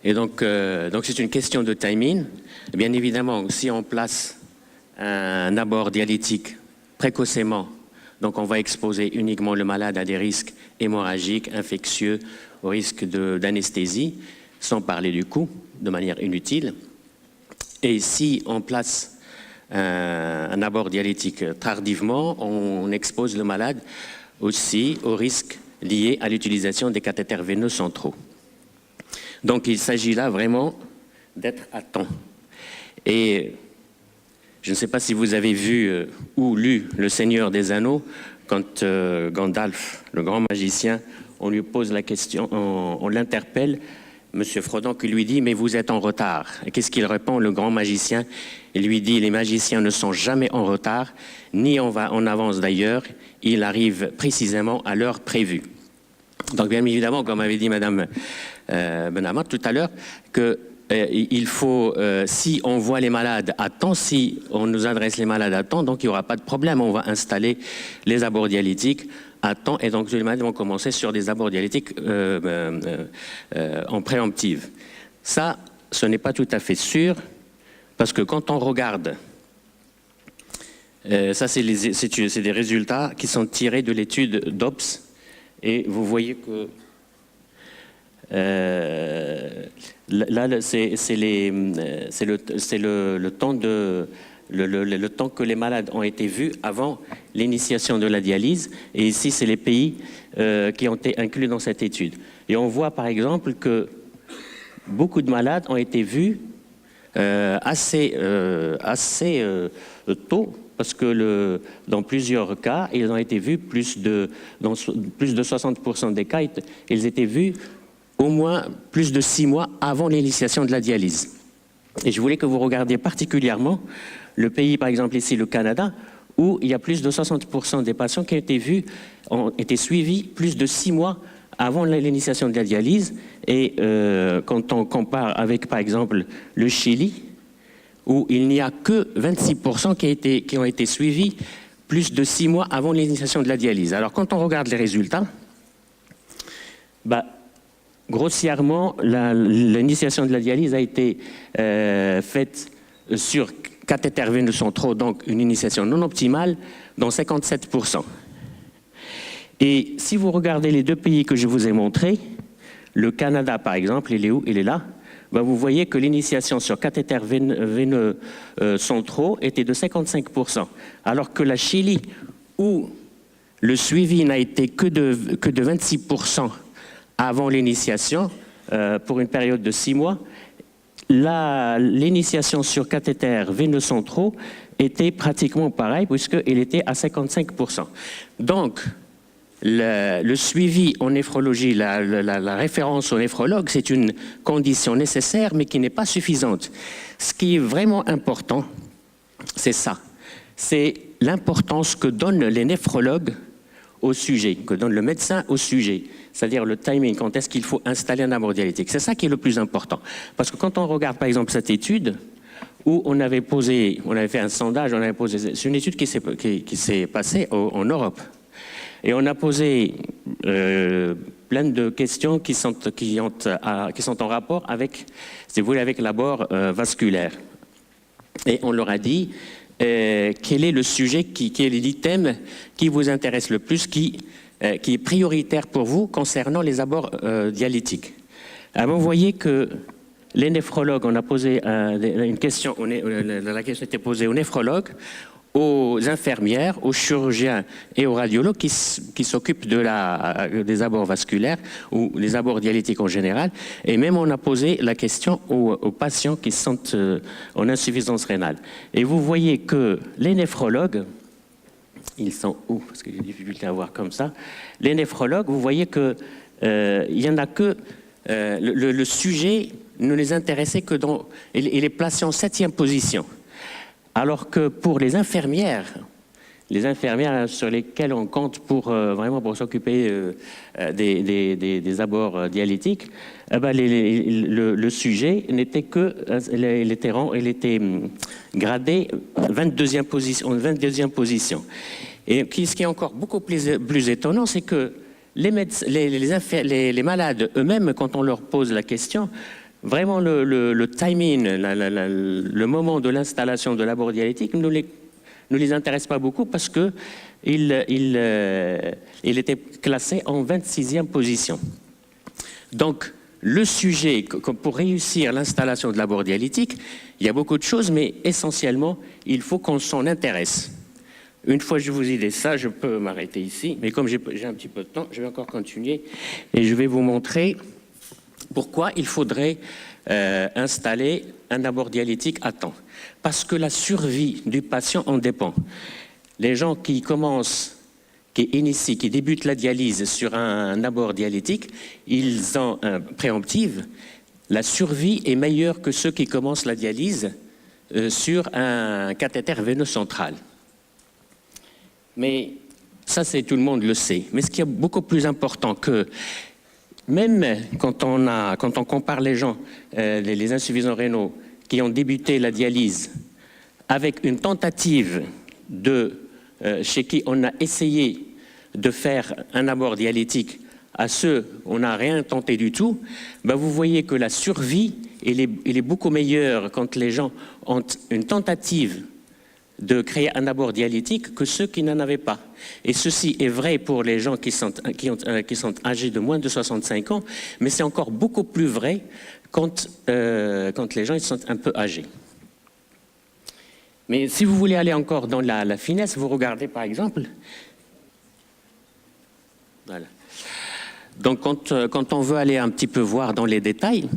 Et donc c'est une question de timing. Bien évidemment, si on place un abord dialytique précocement, donc on va exposer uniquement le malade à des risques hémorragiques, infectieux, au risque d'anesthésie, sans parler du coût, de manière inutile. Et si on place un abord dialytique tardivement, on expose le malade aussi aux risques liés à l'utilisation des cathéters veineux centraux. Donc il s'agit là vraiment d'être à temps. Et je ne sais pas si vous avez vu ou lu Le Seigneur des Anneaux, quand Gandalf, le grand magicien, on lui pose la question, on l'interpelle, Monsieur Frodon, qui lui dit « Mais vous êtes en retard ». Et qu'est-ce qu'il répond, le grand magicien? Il lui dit « Les magiciens ne sont jamais en retard, ni en avance d'ailleurs, ils arrivent précisément à l'heure prévue ». Donc bien évidemment, comme avait dit Madame Benhamad tout à l'heure, que il faut, si on voit les malades à temps, si on nous adresse les malades à temps, donc il n'y aura pas de problème, on va installer les abords dialytiques à temps, et donc les malades vont commencer sur des abords dialytiques en préemptive. Ça, ce n'est pas tout à fait sûr, parce que quand on regarde, ça c'est des résultats qui sont tirés de l'étude DOPS, et vous voyez que là, c'est le temps que les malades ont été vus avant l'initiation de la dialyse. Et ici, c'est les pays qui ont été inclus dans cette étude. Et on voit par exemple que beaucoup de malades ont été vus assez tôt, parce que dans plusieurs cas, ils ont été vus, dans plus de 60% des cas, ils étaient vus au moins plus de 6 mois avant l'initiation de la dialyse. Et je voulais que vous regardiez particulièrement le pays, par exemple ici, le Canada, où il y a plus de 60% des patients qui ont été suivis plus de 6 mois avant l'initiation de la dialyse. Et quand on compare avec, par exemple, le Chili, où il n'y a que 26% qui ont été suivis plus de 6 mois avant l'initiation de la dialyse. Alors quand on regarde les résultats, grossièrement, l'initiation de la dialyse a été faite sur cathéter veineux centraux, donc une initiation non optimale, dans 57%. Et si vous regardez les deux pays que je vous ai montrés, le Canada par exemple, il est où? Il est là. Vous voyez que l'initiation sur cathéter veineux centraux était de 55%, alors que la Chili, où le suivi n'a été que de 26% avant l'initiation, pour une période de 6 mois, l'initiation sur cathéter veineux centraux était pratiquement pareil, puisqu'il était à 55%. Donc, le suivi en néphrologie, la référence au néphrologue, c'est une condition nécessaire, mais qui n'est pas suffisante. Ce qui est vraiment important, c'est ça. C'est l'importance que donnent les néphrologues au sujet, que donne le médecin au sujet, c'est-à-dire le timing, quand est-ce qu'il faut installer un abord dialytique. C'est ça qui est le plus important. Parce que quand on regarde par exemple cette étude, où on avait fait un sondage, c'est une étude qui s'est passée en Europe. Et on a posé plein de questions qui sont en rapport avec, si vous voulez, avec l'abord vasculaire. Et on leur a dit quel est le sujet, quel est l'item qui vous intéresse le plus, qui est prioritaire pour vous concernant les abords dialytiques. Alors vous voyez que les néphrologues, on a posé une question, la question était posée aux néphrologues, aux infirmières, aux chirurgiens et aux radiologues qui s'occupent des abords vasculaires ou les abords dialytiques en général. Et même on a posé la question aux patients qui sont en insuffisance rénale. Et vous voyez que les néphrologues, ils sont où? Parce que j'ai des difficultés à voir comme ça. Les néphrologues, vous voyez qu'il n'y en a que... le sujet ne les intéressait que dans... Il est placé en 7e position. Alors que pour les infirmières sur lesquelles on compte vraiment pour s'occuper des abords dialytiques, le sujet n'était que, il était gradé 22e position. Et ce qui est encore beaucoup plus étonnant, c'est que les malades eux-mêmes, quand on leur pose la question, vraiment le timing, le moment de l'installation de l'abord dialectique ne les intéresse pas beaucoup parce qu'il était classé en 26e position. Donc, le sujet, pour réussir l'installation de l'abord dialectique, il y a beaucoup de choses, mais essentiellement, il faut qu'on s'en intéresse. Une fois que je vous ai dit ça, je peux m'arrêter ici, mais comme j'ai un petit peu de temps, je vais encore continuer et je vais vous montrer pourquoi il faudrait installer un abord dialectique à temps. Parce que la survie du patient en dépend. Les gens qui commencent, qui initient, qui débutent la dialyse sur un abord dialectique, ils ont un préemptive. La survie est meilleure que ceux qui commencent la dialyse sur un cathéter veineux central. Mais ça, tout le monde le sait. Mais ce qui est beaucoup plus important que, même quand on compare les gens, les insuffisants rénaux, qui ont débuté la dialyse avec une tentative chez qui on a essayé de faire un abord dialytique à ceux où on n'a rien tenté du tout, ben vous voyez que la survie elle est beaucoup meilleure quand les gens ont une tentative de créer un abord dialytique que ceux qui n'en avaient pas. Et ceci est vrai pour les gens qui sont âgés de moins de 65 ans, mais c'est encore beaucoup plus vrai quand les gens ils sont un peu âgés. Mais si vous voulez aller encore dans la finesse, vous regardez par exemple. Voilà. Donc quand on veut aller un petit peu voir dans les détails,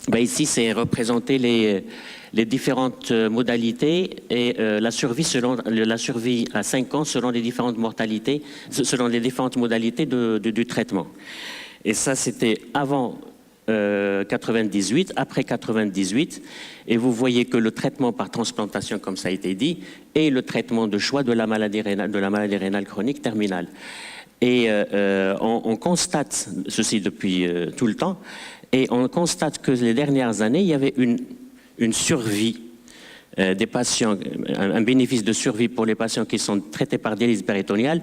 ben ici c'est représenter les différentes modalités et la survie à 5 ans selon les différentes mortalités, selon les différentes modalités du traitement. Et ça, c'était avant 98, après 98, et vous voyez que le traitement par transplantation, comme ça a été dit, est le traitement de choix de la maladie rénale chronique terminale. Et on constate ceci depuis tout le temps, et on constate que les dernières années, il y avait une survie des patients, un bénéfice de survie pour les patients qui sont traités par dialyse péritonéale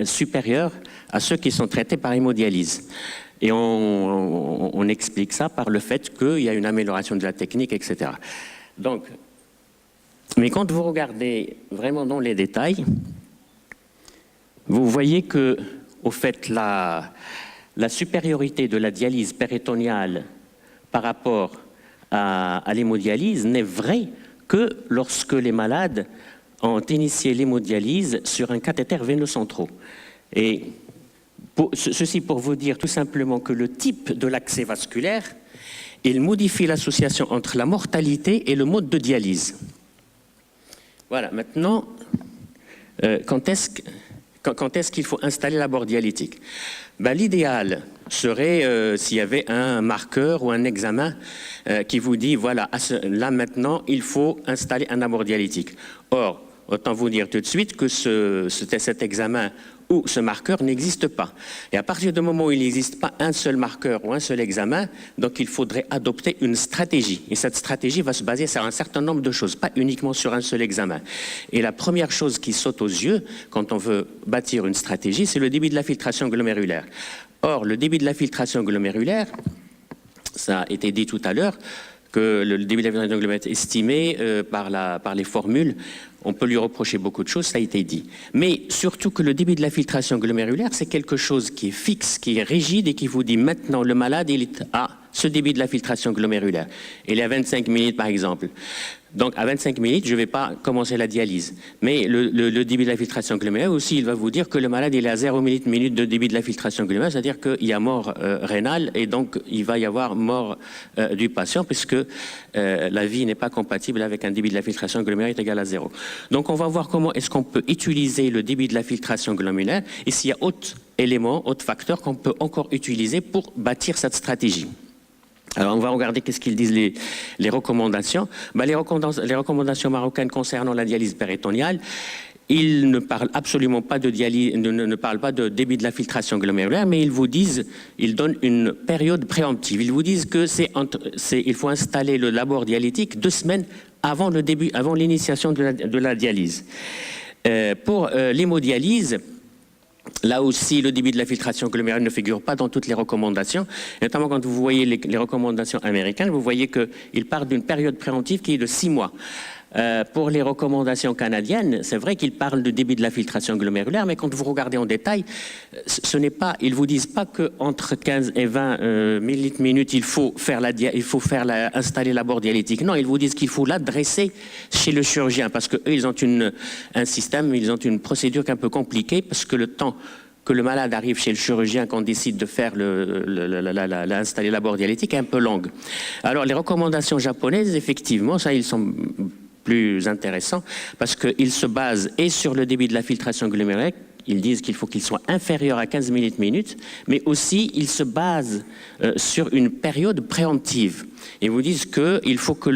supérieur à ceux qui sont traités par hémodialyse. Et on explique ça par le fait qu'il y a une amélioration de la technique, etc. Donc, mais quand vous regardez vraiment dans les détails, vous voyez que, au fait, la supériorité de la dialyse péritonéale par rapport à l'hémodialyse n'est vraie que lorsque les malades ont initié l'hémodialyse sur un cathéter veineux central. Et ceci pour vous dire tout simplement que le type de l'accès vasculaire, il modifie l'association entre la mortalité et le mode de dialyse. Voilà, maintenant, quand est-ce qu'il faut installer l'abord dialytique? Ben, l'idéal serait s'il y avait un marqueur ou un examen qui vous dit, voilà, là maintenant, il faut installer un abord dialytique. Or, autant vous dire tout de suite que cet examen ou ce marqueur n'existe pas. Et à partir du moment où il n'existe pas un seul marqueur ou un seul examen, donc il faudrait adopter une stratégie. Et cette stratégie va se baser sur un certain nombre de choses, pas uniquement sur un seul examen. Et la première chose qui saute aux yeux quand on veut bâtir une stratégie, c'est le débit de la filtration glomérulaire. Or, le débit de la filtration glomérulaire, ça a été dit tout à l'heure, que le débit de la filtration glomérulaire est estimé par les formules. On peut lui reprocher beaucoup de choses, ça a été dit. Mais surtout que le débit de la filtration glomérulaire, c'est quelque chose qui est fixe, qui est rigide et qui vous dit maintenant le malade, il est à ce débit de la filtration glomérulaire. Il est à 25 millilitres par exemple. Donc à 25 millilitres, je ne vais pas commencer la dialyse. Mais le débit de la filtration glomérulaire aussi, il va vous dire que le malade il est à 0 minute de débit de la filtration glomérulaire, c'est-à-dire qu'il y a mort rénale et donc il va y avoir mort du patient puisque la vie n'est pas compatible avec un débit de la filtration glomérulaire égal à 0. Donc on va voir comment est-ce qu'on peut utiliser le débit de la filtration glomérulaire et s'il y a autres éléments, autres facteurs qu'on peut encore utiliser pour bâtir cette stratégie. Alors, on va regarder qu'est-ce qu'ils disent les recommandations. Ben, les recommandations marocaines concernant la dialyse péritonéale, ils ne parlent absolument pas de dialyse, ne parlent pas de débit de la filtration glomérulaire, mais ils donnent une période préemptive. Ils vous disent que il faut installer le labor dialytique 2 semaines avant l'initiation de la dialyse. Pour l'hémodialyse, Là aussi, le débit de la filtration glomérulaire ne figure pas dans toutes les recommandations. Et notamment quand vous voyez les recommandations américaines, vous voyez qu'il part d'une période préventive qui est de 6 mois. Pour les recommandations canadiennes, c'est vrai qu'ils parlent de débit de la filtration glomérulaire, mais quand vous regardez en détail, ce n'est pas, ils vous disent pas qu'entre 15 et 20 millilitres minute, il faut installer la bord dialytique. Non, ils vous disent qu'il faut l'adresser chez le chirurgien, parce qu'eux, ils ont un système, ils ont une procédure qui est un peu compliquée, parce que le temps que le malade arrive chez le chirurgien qu'on décide de faire installer la bord dialytique est un peu longue. Alors, les recommandations japonaises, effectivement, ça, ils sont plus intéressant parce qu'ils se basent et sur le débit de la filtration glomérulaire, ils disent qu'il faut qu'il soit inférieur à 15 millilitres minute, mais aussi ils se basent sur une période préemptive. Ils vous disent qu'il faut que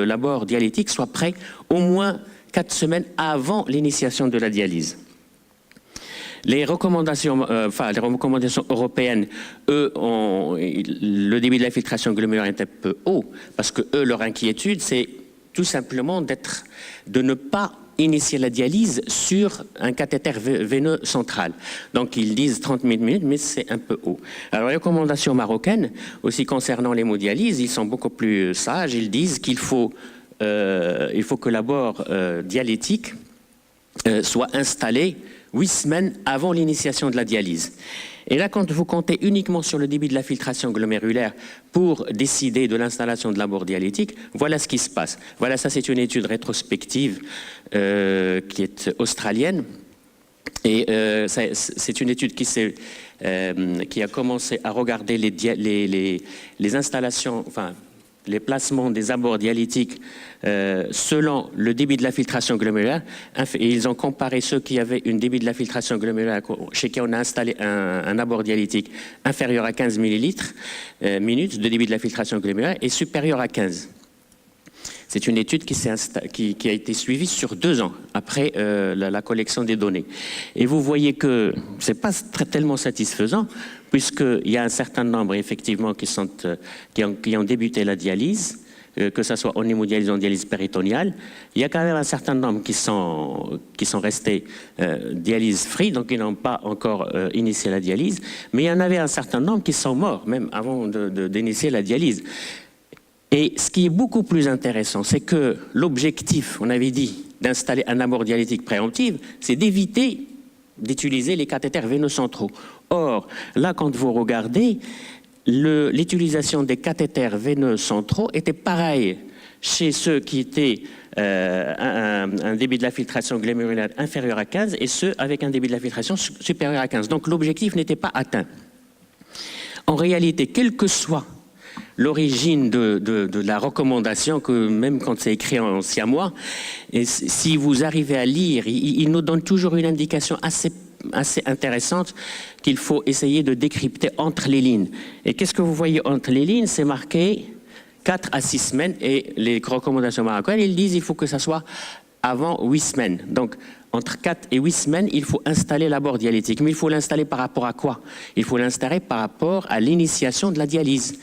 l'abord dialytique soit prêt au moins 4 semaines avant l'initiation de la dialyse. Les recommandations européennes, eux, le débit de la filtration glomérulaire est un peu haut, parce que eux, leur inquiétude, c'est tout simplement de ne pas initier la dialyse sur un cathéter veineux central. Donc ils disent 30 minutes, mais c'est un peu haut. Alors les recommandations marocaines, aussi concernant l'hémodialyse, ils sont beaucoup plus sages. Ils disent qu'il faut que l'abord dialytique soit installé 8 semaines avant l'initiation de la dialyse. Et là, quand vous comptez uniquement sur le débit de la filtration glomérulaire pour décider de l'installation de l'abord dialytique, voilà ce qui se passe. Voilà, ça c'est une étude rétrospective qui est australienne. Et c'est une étude qui a commencé à regarder les installations, enfin, les placements des abords dialytiques selon le débit de la filtration glomérulaire. Et ils ont comparé ceux qui avaient une débit de la filtration glomérulaire chez qui on a installé un abord dialytique inférieur à 15 millilitres minutes de débit de la filtration glomérulaire et supérieur à 15. C'est une étude qui a été suivie sur 2 ans après la collection des données. Et vous voyez que ce n'est pas tellement satisfaisant, puisqu'il y a un certain nombre, effectivement, qui ont débuté la dialyse, que ce soit en hémodialyse ou en dialyse péritoniale. Il y a quand même un certain nombre qui sont restés dialyse free, donc ils n'ont pas encore initié la dialyse. Mais il y en avait un certain nombre qui sont morts, même avant d'initier la dialyse. Et ce qui est beaucoup plus intéressant, c'est que l'objectif, on avait dit, d'installer un abord dialytique préemptif, c'est d'éviter d'utiliser les cathéters veineux centraux. Or, là, quand vous regardez, l'utilisation des cathéters veineux centraux était pareille chez ceux qui étaient un débit de la filtration glomérulaire inférieur à 15 et ceux avec un débit de la filtration supérieur à 15. Donc l'objectif n'était pas atteint. En réalité, quel que soit l'origine de la recommandation, que même quand c'est écrit en siamois, et si vous arrivez à lire, il nous donne toujours une indication assez intéressante qu'il faut essayer de décrypter entre les lignes. Et qu'est-ce que vous voyez entre les lignes? C'est marqué 4 à 6 semaines, et les recommandations marocaines, ils disent qu'il faut que ça soit avant 8 semaines. Donc, entre 4 et 8 semaines, il faut installer l'abord dialytique. Mais il faut l'installer par rapport à quoi? Il faut l'installer par rapport à l'initiation de la dialyse.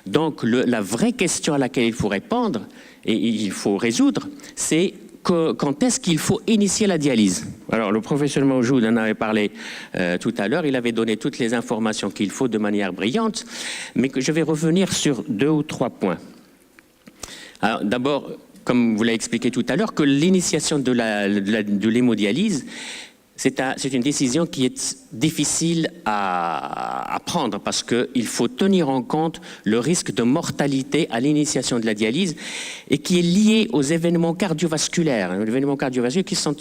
Donc, la vraie question à laquelle il faut répondre, et il faut résoudre, c'est quand est-ce qu'il faut initier la dialyse? Alors, le professeur Mawjoud en avait parlé tout à l'heure, il avait donné toutes les informations qu'il faut de manière brillante, mais que je vais revenir sur 2 ou 3 points. Alors, d'abord, comme vous l'avez expliqué tout à l'heure, que l'initiation de l'hémodialyse, c'est une décision qui est difficile à prendre parce qu'il faut tenir en compte le risque de mortalité à l'initiation de la dialyse et qui est lié aux événements cardiovasculaires, qui sont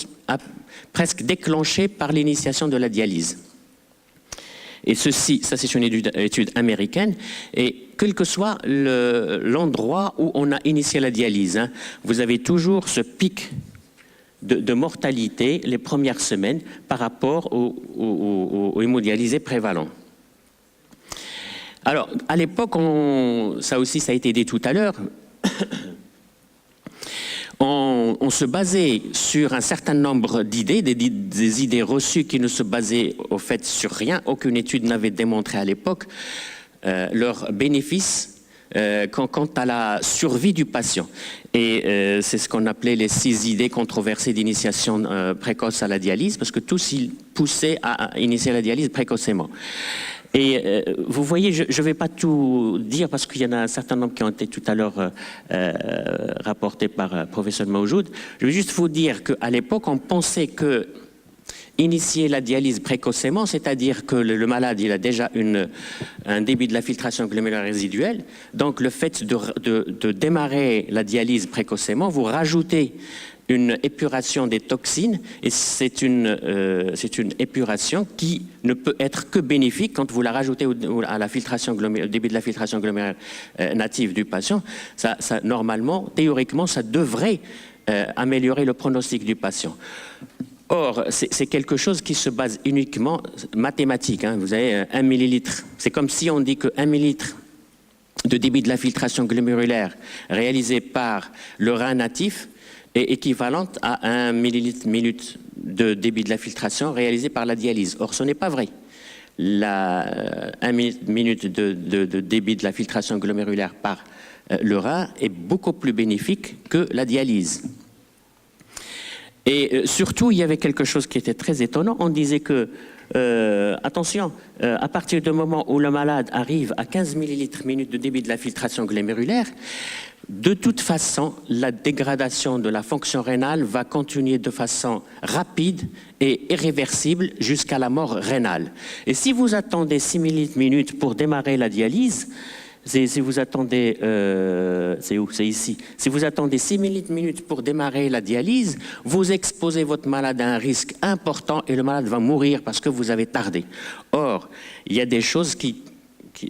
presque déclenchés par l'initiation de la dialyse. Et ça c'est une étude américaine, et quel que soit l'endroit où on a initié la dialyse, vous avez toujours ce pic de mortalité les premières semaines par rapport aux hémodialysés prévalents. Alors, à l'époque, ça aussi ça a été dit tout à l'heure, on se basait sur un certain nombre d'idées, des idées reçues qui ne se basaient au fait sur rien. Aucune étude n'avait démontré à l'époque leur bénéfice quant à la survie du patient. Et c'est ce qu'on appelait les 6 idées controversées d'initiation précoce à la dialyse, parce que tous ils poussaient à initier la dialyse précocement. Et vous voyez, je ne vais pas tout dire parce qu'il y en a un certain nombre qui ont été tout à l'heure rapportés par professeur Mawjoud. Je vais juste vous dire qu'à l'époque, on pensait que initier la dialyse précocement, c'est-à-dire que le malade il a déjà un débit de la filtration glomérulaire résiduelle, donc le fait de démarrer la dialyse précocement, vous rajoutez une épuration des toxines, et c'est une épuration qui ne peut être que bénéfique quand vous la rajoutez à la filtration au débit de la filtration glomérulaire native du patient. Normalement, théoriquement, ça devrait améliorer le pronostic du patient. Or, c'est quelque chose qui se base uniquement mathématique. Hein. Vous avez 1 millilitre. C'est comme si on dit que 1 millilitre de débit de la filtration glomérulaire réalisé par le rein natif est équivalente à 1 millilitre minute de débit de la filtration réalisé par la dialyse. Or, ce n'est pas vrai. 1 minute de débit de la filtration glomérulaire par le rein est beaucoup plus bénéfique que la dialyse. Et surtout, il y avait quelque chose qui était très étonnant. On disait que, attention, à partir du moment où le malade arrive à 15 millilitres minute de débit de la filtration glomérulaire, de toute façon, la dégradation de la fonction rénale va continuer de façon rapide et irréversible jusqu'à la mort rénale. Et si vous attendez 6 millilitres minute pour démarrer la dialyse, si vous attendez, c'est où? C'est ici. Si vous attendez 6 minutes pour démarrer la dialyse, vous exposez votre malade à un risque important et le malade va mourir parce que vous avez tardé. Or, il y a des choses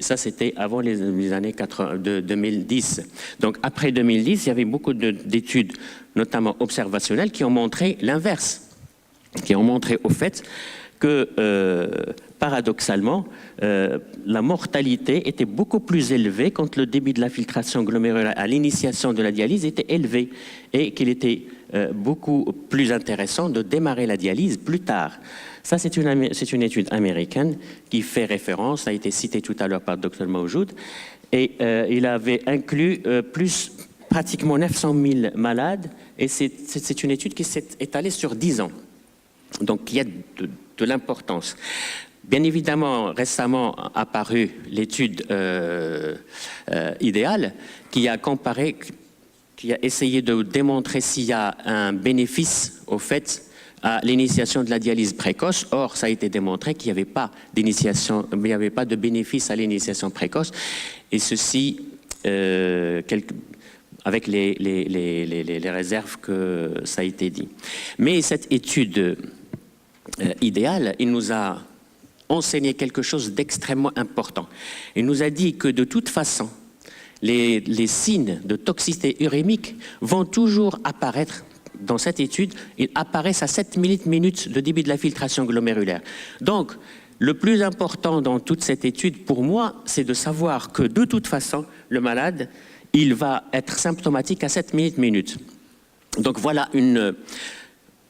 ça c'était avant les années 2010. Donc après 2010, il y avait beaucoup d'études, notamment observationnelles, qui ont montré l'inverse, qui ont montré au fait que, paradoxalement, la mortalité était beaucoup plus élevée quand le débit de la filtration glomérulaire à l'initiation de la dialyse était élevé et qu'il était beaucoup plus intéressant de démarrer la dialyse plus tard. Ça, c'est une étude américaine qui fait référence, ça a été cité tout à l'heure par Dr Mawjoud, et il avait inclus pratiquement 900 000 malades, et c'est une étude qui s'est étalée sur 10 ans. Donc, il y a de l'importance. Bien évidemment, récemment apparue l'étude idéale qui a comparé, qui a essayé de démontrer s'il y a un bénéfice au fait à l'initiation de la dialyse précoce. Or, ça a été démontré qu'il n'y avait pas d'initiation, il n'y avait pas de bénéfice à l'initiation précoce, et ceci avec les réserves que ça a été dit. Mais cette étude idéale, il nous a enseigné quelque chose d'extrêmement important. Il nous a dit que de toute façon, les signes de toxicité urémique vont toujours apparaître. Dans cette étude, ils apparaissent à 7 minutes de débit de la filtration glomérulaire. Donc, le plus important dans toute cette étude, pour moi, c'est de savoir que de toute façon, le malade, il va être symptomatique à 7 minutes. Donc voilà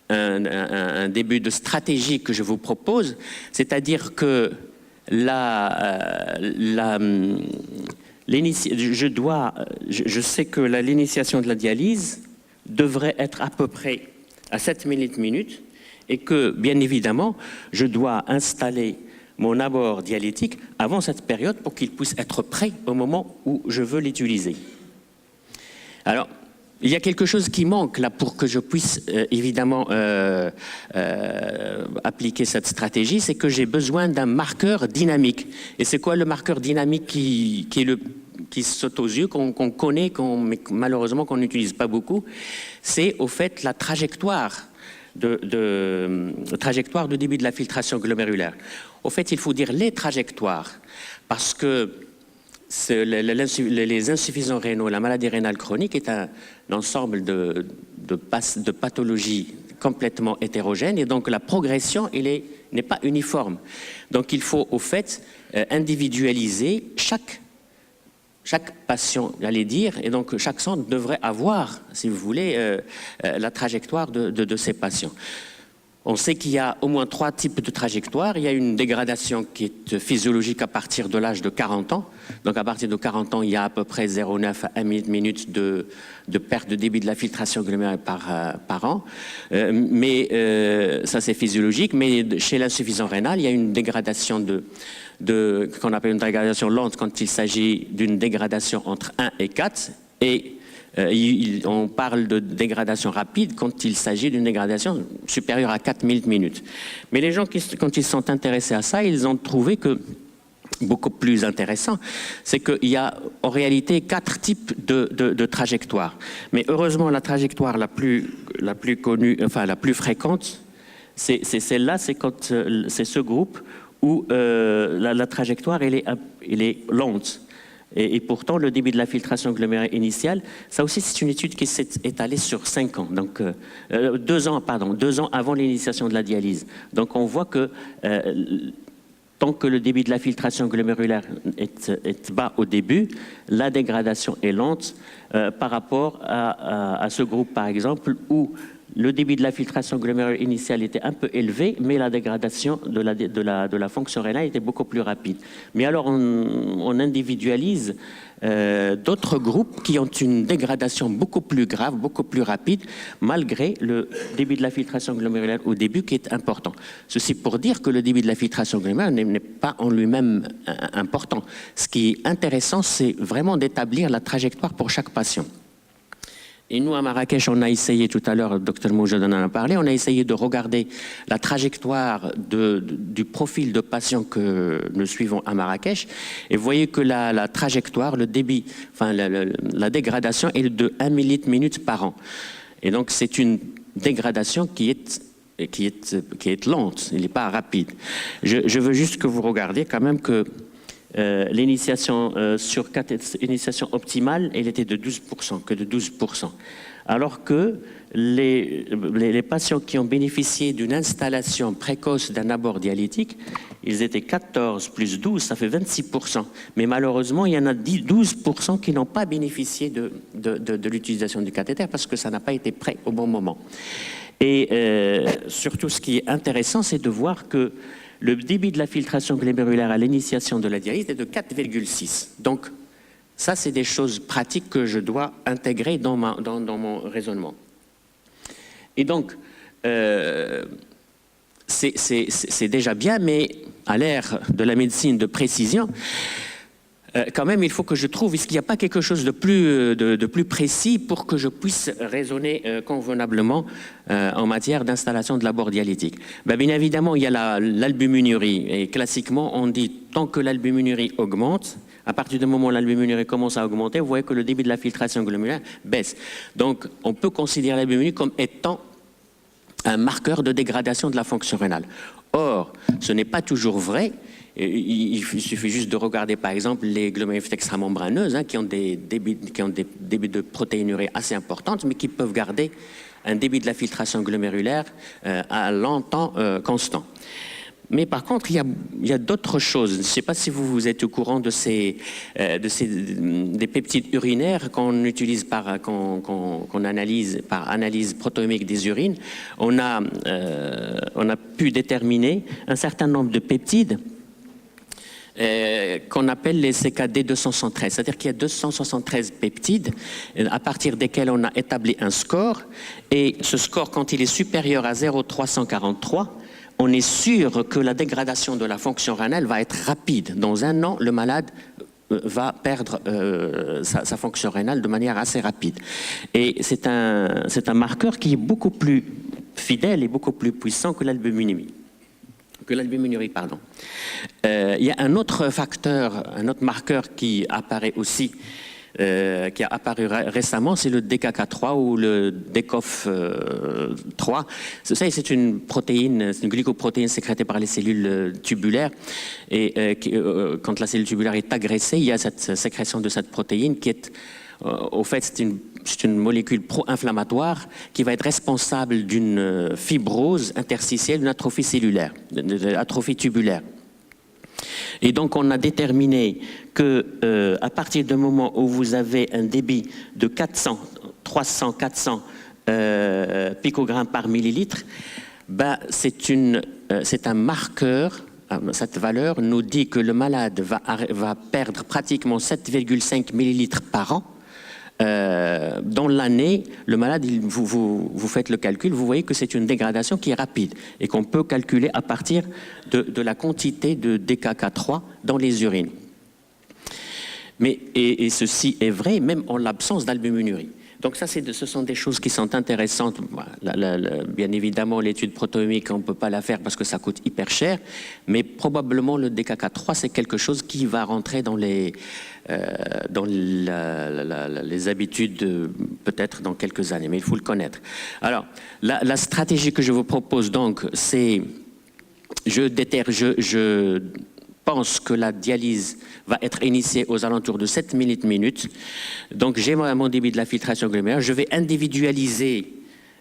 un début de stratégie que je vous propose, c'est-à-dire que je sais que l'initiation de la dialyse devrait être à peu près à 7 minutes et que, bien évidemment, je dois installer mon abord dialytique avant cette période pour qu'il puisse être prêt au moment où je veux l'utiliser. Alors, il y a quelque chose qui manque là pour que je puisse évidemment appliquer cette stratégie, c'est que j'ai besoin d'un marqueur dynamique. Et c'est quoi le marqueur dynamique qui saute aux yeux, qu'on connaît, mais malheureusement qu'on n'utilise pas beaucoup? C'est au fait la trajectoire de débit de la filtration glomérulaire. Au fait, il faut dire les trajectoires, parce que les insuffisants rénaux, la maladie rénale chronique est un ensemble de pathologies complètement hétérogènes, et donc la progression n'est pas uniforme. Donc il faut au fait individualiser chaque patient, j'allais dire, et donc chaque centre devrait avoir, si vous voulez, la trajectoire de ces patients. On sait qu'il y a au moins 3 types de trajectoires. Il y a une dégradation qui est physiologique à partir de l'âge de 40 ans. Donc à partir de 40 ans, il y a à peu près 0,9 à 1 minute de perte de débit de la filtration glomérulaire par an. Ça c'est physiologique. Mais chez l'insuffisant rénal, il y a une dégradation qu'on appelle une dégradation lente quand il s'agit d'une dégradation entre 1 et 4. Et on parle de dégradation rapide quand il s'agit d'une dégradation supérieure à 4 minutes. Mais les gens, quand ils sont intéressés à ça, ils ont trouvé que, beaucoup plus intéressant, c'est qu'il y a en réalité 4 types de trajectoires. Mais heureusement, la trajectoire la plus connue, enfin la plus fréquente, c'est celle-là, c'est ce groupe où la trajectoire elle est lente. Et pourtant, le débit de la filtration glomérulaire initiale, ça aussi c'est une étude qui s'est étalée sur 5 ans, donc 2 ans avant l'initiation de la dialyse. Donc on voit que tant que le débit de la filtration glomérulaire est bas au début, la dégradation est lente par rapport à ce groupe par exemple où le débit de la filtration glomérulaire initiale était un peu élevé, mais la dégradation de la fonction rénale était beaucoup plus rapide. Mais alors on individualise d'autres groupes qui ont une dégradation beaucoup plus grave, beaucoup plus rapide, malgré le débit de la filtration glomérulaire au début qui est important. Ceci pour dire que le débit de la filtration glomérulaire n'est pas en lui-même important. Ce qui est intéressant, c'est vraiment d'établir la trajectoire pour chaque patient. Et nous, à Marrakech, on a essayé, tout à l'heure, Dr Moujad en a parlé, on a essayé de regarder la trajectoire du profil de patients que nous suivons à Marrakech. Et vous voyez que la trajectoire, le débit, enfin la dégradation est de 1 minute par an. Et donc, c'est une dégradation qui est lente, elle n'est pas rapide. Je veux juste que vous regardiez quand même que l'initiation sur 4 initiations optimales, elle était de 12%, que de 12%. Alors que les patients qui ont bénéficié d'une installation précoce d'un abord dialytique, ils étaient 14 plus 12, ça fait 26%. Mais malheureusement, il y en a 12% qui n'ont pas bénéficié de l'utilisation du cathéter parce que ça n'a pas été prêt au bon moment. Et surtout, ce qui est intéressant, c'est de voir que le débit de la filtration glomérulaire à l'initiation de la dialyse est de 4,6. Donc, ça, c'est des choses pratiques que je dois intégrer dans mon raisonnement. Et donc, c'est déjà bien, mais à l'ère de la médecine de précision, quand même, il faut que je trouve, est-ce qu'il n'y a pas quelque chose de plus précis pour que je puisse raisonner convenablement en matière d'installation de l'abord dialytique? Bien évidemment, il y a l'albuminurie. Et classiquement, on dit tant que l'albuminurie augmente, à partir du moment où l'albuminurie commence à augmenter, vous voyez que le débit de la filtration glomérulaire baisse. Donc, on peut considérer l'albuminurie comme étant un marqueur de dégradation de la fonction rénale. Or, ce n'est pas toujours vrai. Il suffit juste de regarder par exemple les glomérules extramembraneuses qui ont des débits de protéinurie assez importantes, mais qui peuvent garder un débit de la filtration glomérulaire à longtemps constant. Mais par contre, il y a d'autres choses. Je ne sais pas si vous êtes au courant des peptides urinaires qu'on utilise qu'on analyse par analyse protéomique des urines. On a pu déterminer un certain nombre de peptides qu'on appelle les CKD 273, c'est-à-dire qu'il y a 273 peptides à partir desquels on a établi un score, et ce score, quand il est supérieur à 0,343, on est sûr que la dégradation de la fonction rénale va être rapide. Dans 1 an, le malade va perdre sa fonction rénale de manière assez rapide. Et c'est un marqueur qui est beaucoup plus fidèle et beaucoup plus puissant que l'albuminurie. Il y a un autre facteur, un autre marqueur qui apparaît aussi, qui a apparu récemment, c'est le DKK3 ou le DKOF3. C'est une protéine, c'est une glycoprotéine sécrétée par les cellules tubulaires. Et quand la cellule tubulaire est agressée, il y a cette sécrétion de cette protéine qui est, au fait, c'est une molécule pro-inflammatoire qui va être responsable d'une fibrose interstitielle, d'une atrophie cellulaire, d'une atrophie tubulaire. Et donc, on a déterminé que à partir du moment où vous avez un débit de 300, 400 picogrammes par millilitre, c'est un marqueur. Cette valeur nous dit que le malade va perdre pratiquement 7,5 millilitres par an. Dans l'année, le malade, vous faites le calcul, vous voyez que c'est une dégradation qui est rapide et qu'on peut calculer à partir de la quantité de DKK3 dans les urines. Et ceci est vrai même en l'absence d'albuminurie. Donc ça, ce sont des choses qui sont intéressantes. Bien évidemment, l'étude protéomique, on ne peut pas la faire parce que ça coûte hyper cher, mais probablement le DKK3, c'est quelque chose qui va rentrer dans les habitudes peut-être dans quelques années, mais il faut le connaître. Alors, la stratégie que je vous propose donc, c'est je pense que la dialyse va être initiée aux alentours de 7 minutes. Donc j'ai mon débit de la filtration glomérulaire. Je vais individualiser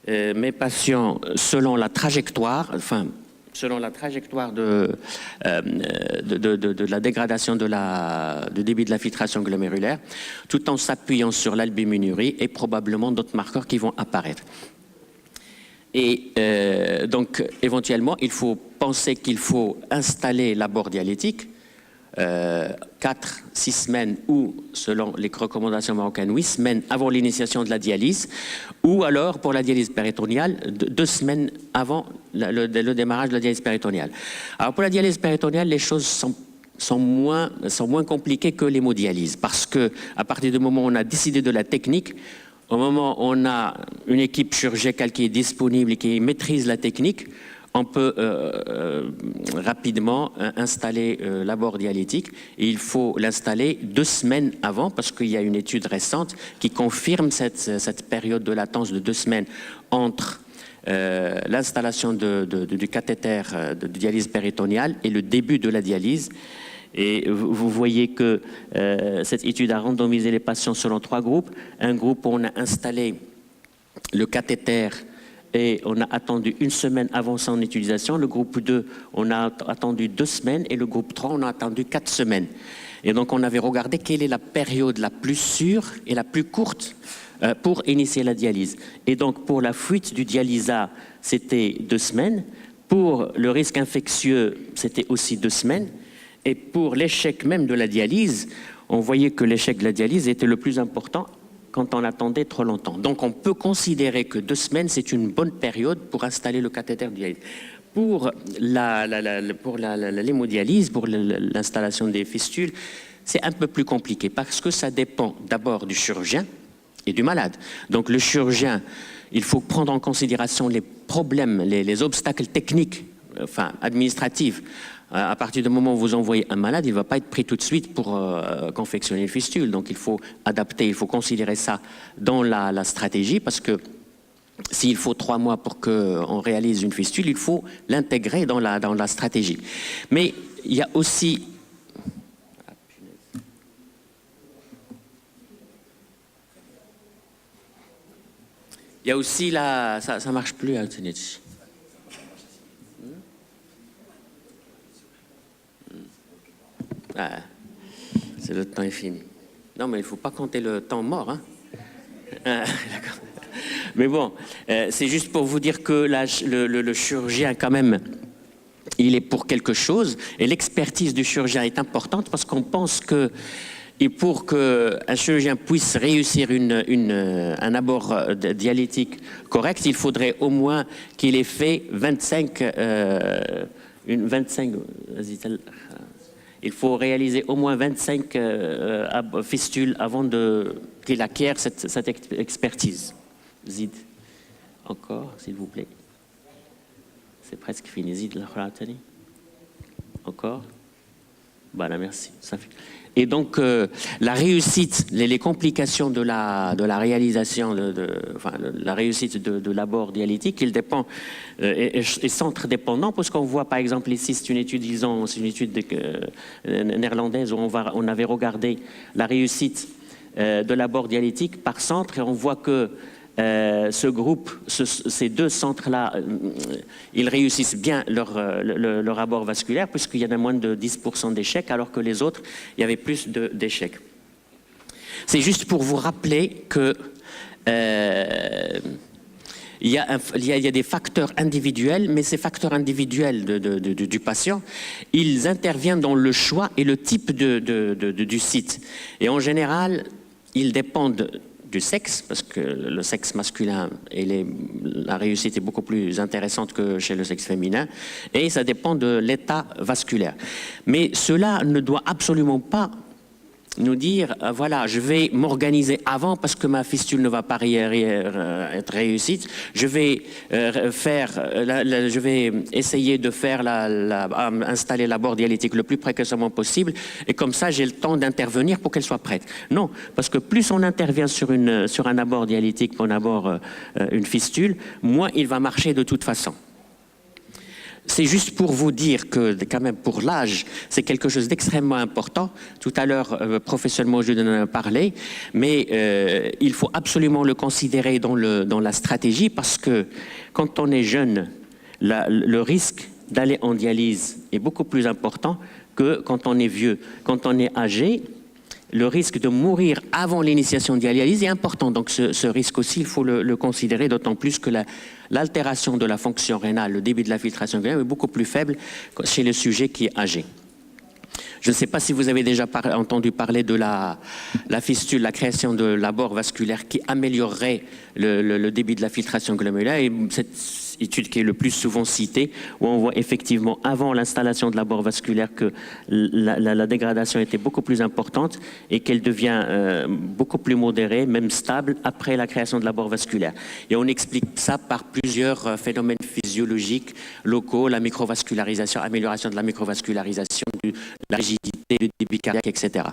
mes patients selon la trajectoire, de la dégradation de débit de la filtration glomérulaire, tout en s'appuyant sur l'albuminurie et probablement d'autres marqueurs qui vont apparaître. Et donc, éventuellement, il faut penser qu'il faut installer l'abord dialytique 4-6 semaines ou, selon les recommandations marocaines, 8 semaines avant l'initiation de la dialyse, ou alors, pour la dialyse péritonéale, 2 semaines avant le démarrage de la dialyse péritonéale. Alors, pour la dialyse péritonéale, les choses sont moins compliquées que l'hémodialyse, parce qu'à partir du moment où on a décidé de la technique, au moment où on a une équipe chirurgicale qui est disponible et qui maîtrise la technique, on peut rapidement installer l'abord dialytique. Et il faut l'installer 2 semaines avant, parce qu'il y a une étude récente qui confirme cette période de latence de 2 semaines entre l'installation du cathéter de dialyse péritonéale et le début de la dialyse. Et vous voyez que cette étude a randomisé les patients selon 3 groupes. Un groupe où on a installé le cathéter et on a attendu 1 semaine avant son utilisation. Le groupe 2, on a attendu 2 semaines. Et le groupe 3, on a attendu 4 semaines. Et donc, on avait regardé quelle est la période la plus sûre et la plus courte pour initier la dialyse. Et donc, pour la fuite du dialysat, c'était 2 semaines. Pour le risque infectieux, c'était aussi 2 semaines. Et pour l'échec même de la dialyse, on voyait que l'échec de la dialyse était le plus important quand on attendait trop longtemps. Donc on peut considérer que 2 semaines, c'est une bonne période pour installer le cathéter de dialyse. Pour l'hémodialyse, pour l'installation des fistules, c'est un peu plus compliqué parce que ça dépend d'abord du chirurgien et du malade. Donc le chirurgien, il faut prendre en considération les problèmes, les obstacles techniques, enfin administratifs. À partir du moment où vous envoyez un malade, il ne va pas être pris tout de suite pour confectionner une fistule. Donc il faut adapter, il faut considérer ça dans la stratégie, parce que s'il faut 3 mois pour qu'on réalise une fistule, il faut l'intégrer dans la stratégie. Mais il y a aussi... Il y a aussi la... Ça ne marche plus, hein, ah, c'est le temps est fini. Non, mais il ne faut pas compter le temps mort. Hein. Ah, mais bon, c'est juste pour vous dire que le chirurgien, quand même, il est pour quelque chose. Et l'expertise du chirurgien est importante parce qu'on pense que et pour qu'un chirurgien puisse réussir un abord dialytique correct, il faudrait au moins qu'il ait fait 25 il faut réaliser au moins 25 fistules avant qu'il acquiert cette expertise. Zid, encore, s'il vous plaît. C'est presque fini. Zid, encore. Voilà, merci. Ça fait... Et donc, la réussite, les complications de la réalisation, la réussite de l'abord dialytique, il dépend, est centre-dépendant, parce qu'on voit, par exemple, ici, c'est une étude, disons, c'est une étude néerlandaise où on avait regardé la réussite de l'abord dialytique par centre, et on voit que ce groupe, ces 2 centres-là, ils réussissent bien leur abord vasculaire, puisqu'il y en a moins de 10% d'échecs, alors que les autres, il y avait plus d'échecs. C'est juste pour vous rappeler que il y a des facteurs individuels, mais ces facteurs individuels du patient, ils interviennent dans le choix et le type du site. Et en général, ils dépendent du sexe, parce que le sexe masculin, la réussite est beaucoup plus intéressante que chez le sexe féminin, et ça dépend de l'état vasculaire. Mais cela ne doit absolument pas nous dire, voilà, je vais m'organiser avant parce que ma fistule ne va pas être réussite, je vais je vais essayer de installer la bord dialytique le plus précocement possible, et comme ça j'ai le temps d'intervenir pour qu'elle soit prête. Non, parce que plus on intervient sur un abord dialytique, qu'on aborde une fistule, moins il va marcher de toute façon. C'est juste pour vous dire que, quand même, pour l'âge, c'est quelque chose d'extrêmement important. Tout à l'heure, professionnellement, je en ai parlé, mais il faut absolument le considérer dans la stratégie, parce que quand on est jeune, le risque d'aller en dialyse est beaucoup plus important que quand on est vieux. Quand on est âgé, le risque de mourir avant l'initiation de dialyse est important. Donc ce risque aussi, il faut le considérer, d'autant plus que l'altération de la fonction rénale, le débit de la filtration rénale est beaucoup plus faible chez le sujet qui est âgé. Je ne sais pas si vous avez déjà entendu parler de la fistule, la création de l'abord vasculaire qui améliorerait le débit de la filtration glomérulaire. Et cette étude qui est le plus souvent citée, où on voit effectivement avant l'installation de l'abord vasculaire que la dégradation était beaucoup plus importante et qu'elle devient beaucoup plus modérée, même stable, après la création de l'abord vasculaire. Et on explique ça par plusieurs phénomènes physiologiques locaux, la microvascularisation, amélioration de la microvascularisation, la rigidité, le débit cardiaque, etc.